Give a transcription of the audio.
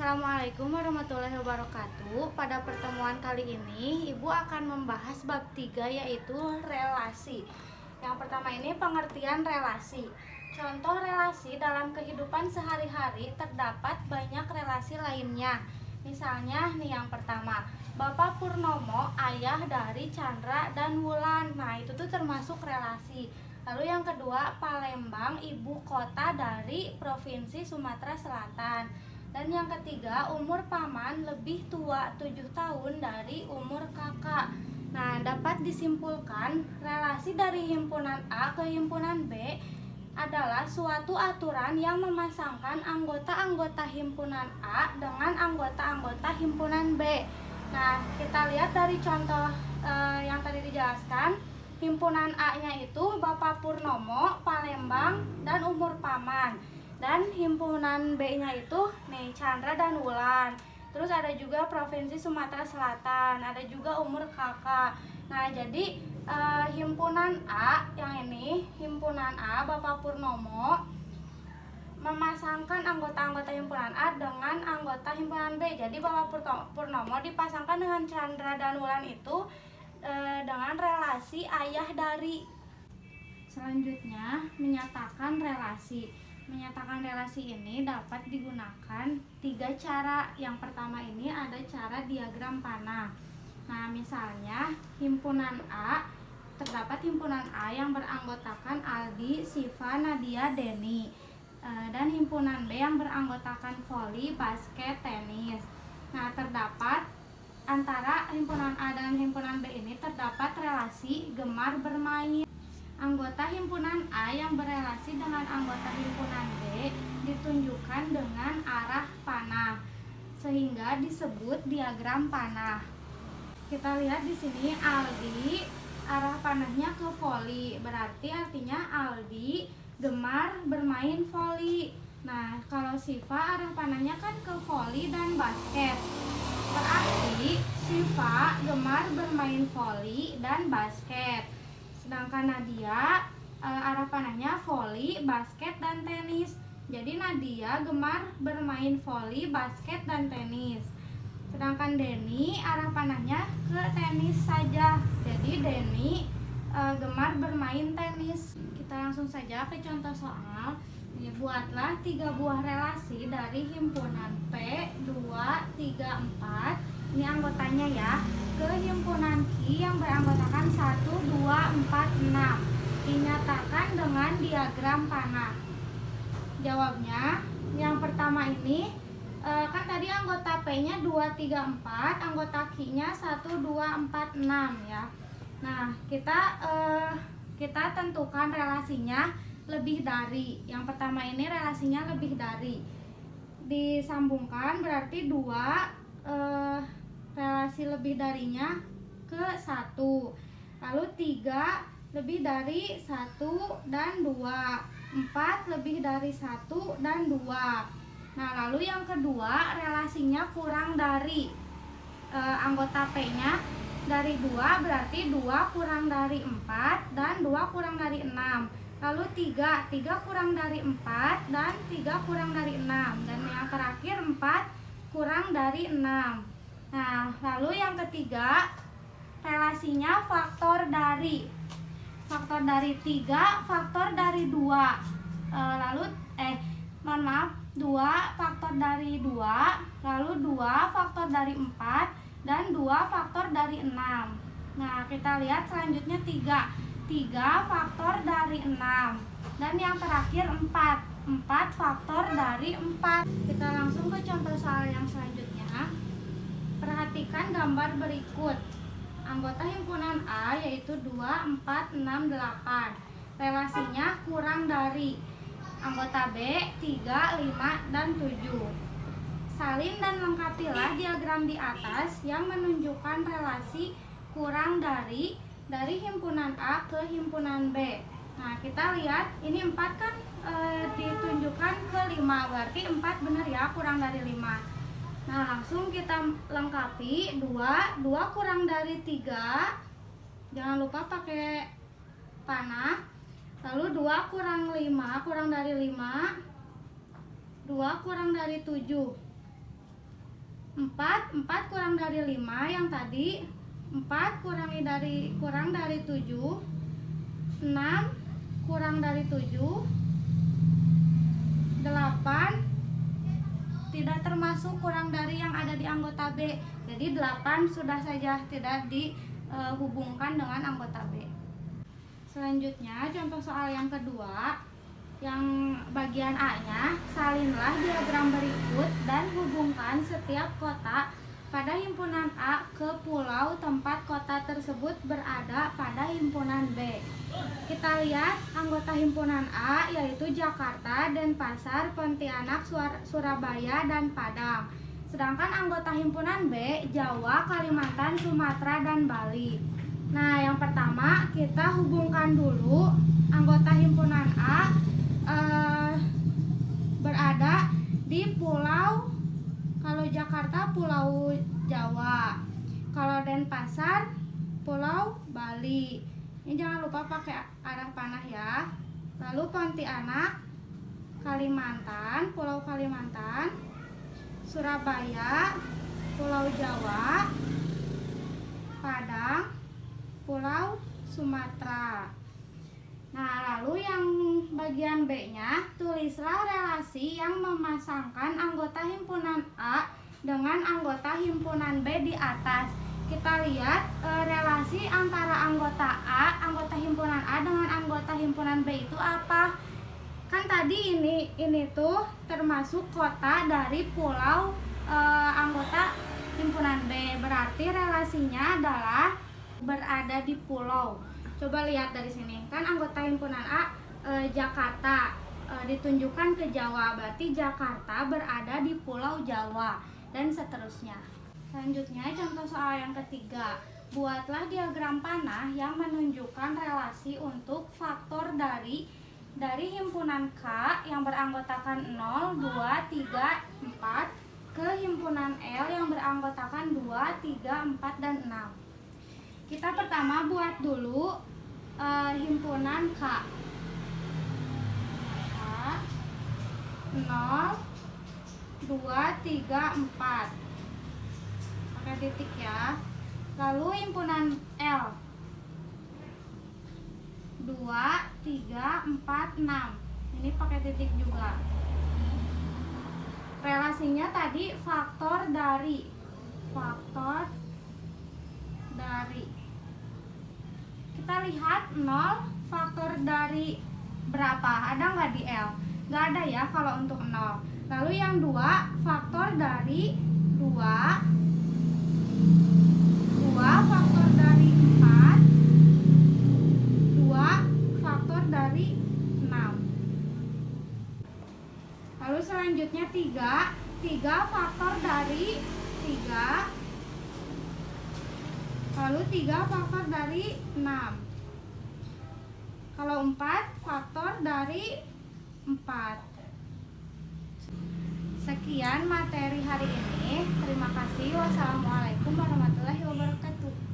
Assalamualaikum warahmatullahi wabarakatuh. Pada pertemuan kali ini, Ibu akan membahas bab 3 yaitu relasi. Yang pertama ini pengertian relasi. Contoh relasi dalam kehidupan sehari-hari terdapat banyak relasi lainnya. Misalnya nih yang pertama, Bapak Purnomo ayah dari Chandra dan Wulan. Nah, itu tuh termasuk relasi. Lalu yang kedua, Palembang ibu kota dari Provinsi Sumatera Selatan. Dan yang ketiga, umur paman lebih tua 7 tahun dari umur kakak. Nah, dapat disimpulkan relasi dari himpunan A ke himpunan B adalah suatu aturan yang memasangkan anggota-anggota himpunan A dengan anggota-anggota himpunan B. Nah, kita lihat dari contoh yang tadi dijelaskan. Himpunan A-nya itu Bapak Purnomo, Palembang, dan umur paman. Dan himpunan B-nya itu nih Chandra dan Wulan. Terus ada juga Provinsi Sumatera Selatan, ada juga umur kakak. Nah, jadi himpunan A yang ini, himpunan A Bapak Purnomo memasangkan anggota-anggota himpunan A dengan anggota himpunan B. Jadi Bapak Purnomo dipasangkan dengan Chandra dan Wulan itu dengan relasi ayah dari. Selanjutnya, menyatakan relasi. Menyatakan relasi ini dapat digunakan 3 cara. Yang pertama ini ada cara diagram panah. Nah, misalnya himpunan A, terdapat himpunan A yang beranggotakan Aldi, Siva, Nadia, Deni. Dan himpunan B yang beranggotakan voli, basket, tenis. Nah, terdapat antara himpunan A dan himpunan B ini terdapat relasi gemar bermain. Anggota himpunan A yang berelasi dengan anggota himpunan B ditunjukkan dengan arah panah, sehingga disebut diagram panah. Kita lihat di sini Aldi arah panahnya ke voli, berarti artinya Aldi gemar bermain voli. Nah, kalau Siva arah panahnya kan ke voli dan basket, berarti Siva gemar bermain voli dan basket. Sedangkan Nadia arah panahnya voli, basket, dan tenis. Jadi Nadia gemar bermain voli, basket, dan tenis. Sedangkan Deni arah panahnya ke tenis saja. Jadi Deni gemar bermain tenis. Kita langsung saja ke contoh soal. Buatlah 3 buah relasi dari himpunan P, 2, 3, 4. Ini anggotanya ya. Ke himpunan Q yang beranggotakan 1, 2, 4, 6. Dinyatakan dengan diagram panah. Jawabnya, yang pertama ini kan tadi anggota P-nya 2, 3, 4, anggota Q-nya 1, 2, 4, 6 ya. Nah, kita tentukan relasinya lebih dari. Yang pertama ini relasinya lebih dari. Disambungkan berarti 2 relasi lebih darinya ke 1. Lalu 3 lebih dari 1 dan 2. 4 lebih dari 1 dan 2. Nah, lalu yang kedua relasinya kurang dari anggota P-nya dari 2, berarti 2 kurang dari 4 dan 2 kurang dari 6. Lalu 3 kurang dari 4 dan 3 kurang dari 6. Dan yang terakhir 4 kurang dari 6. Nah, lalu yang ketiga relasinya faktor dari. Faktor dari 3, faktor dari 2. Mohon maaf, 2 faktor dari 2, lalu 2 faktor dari 4 dan 2 faktor dari 6. Nah, kita lihat selanjutnya 3 faktor dari 6. Dan yang terakhir 4 faktor dari 4. Kita langsung ke contoh soal yang selanjutnya. Perhatikan gambar berikut. Anggota himpunan A yaitu 2, 4, 6, 8. Relasinya kurang dari. Anggota B 3, 5, dan 7. Salin dan lengkapilah diagram di atas yang menunjukkan relasi kurang dari himpunan A ke himpunan B. Nah, kita lihat ini 4 kan ditunjukkan ke 5, berarti 4 benar ya, kurang dari 5. Nah, langsung kita lengkapi. 2 kurang dari 3. Jangan lupa pakai panah. Lalu 2 kurang 5, kurang dari 5. 2 kurang dari 7. 4 kurang dari 5 yang tadi, 4 kurang dari 7, 6 kurang dari 7, 8 tidak termasuk kurang dari yang ada di anggota B. Jadi 8 sudah saja tidak dihubungkan dengan anggota B. Selanjutnya contoh soal yang kedua, yang bagian A-nya, salinlah diagram berikut dan hubungkan setiap kota pada himpunan A ke pulau tempat kota tersebut berada pada himpunan B. Kita lihat anggota himpunan A yaitu Jakarta, Denpasar, Pontianak, Surabaya, dan Padang. Sedangkan anggota himpunan B Jawa, Kalimantan, Sumatera, dan Bali. Nah, yang pertama kita hubungkan dulu anggota himpunan A berada di pulau, kalau Jakarta Pulau Jawa, kalau Denpasar Pulau Bali. Ini jangan lupa pakai arah panah ya. Lalu Pontianak, Kalimantan, Pulau Kalimantan, Surabaya, Pulau Jawa, Padang, Pulau Sumatera. Nah, lalu yang bagian B-nya, tulislah relasi yang memasangkan anggota himpunan A dengan anggota himpunan B di atas. Kita lihat relasi antara anggota himpunan A dengan anggota himpunan B itu apa? Kan tadi ini tuh termasuk kota dari pulau anggota himpunan B. Berarti relasinya adalah berada di pulau. Coba lihat dari sini, kan anggota himpunan A Jakarta ditunjukkan ke Jawa, berarti Jakarta berada di Pulau Jawa, dan seterusnya. Selanjutnya contoh soal yang ketiga, buatlah diagram panah yang menunjukkan relasi untuk faktor dari himpunan K yang beranggotakan 0, 2, 3, 4 ke himpunan L yang beranggotakan 2, 3, 4, dan 6. Kita pertama buat dulu himpunan K. 0, 2, 3, 4. Pakai titik ya. Lalu himpunan L. 2, 3, 4, 6. Ini pakai titik juga. Relasinya tadi faktor dari. Kita lihat 0 faktor dari berapa? Ada nggak di L? Nggak ada ya kalau untuk 0. Lalu yang 2 faktor dari 2 faktor dari 4, 2 faktor dari 6. Lalu selanjutnya 3 faktor dari 3, lalu 3 faktor dari 6. Kalau 4 faktor dari 4. Sekian materi hari ini. Terima kasih. Wassalamualaikum warahmatullahi wabarakatuh.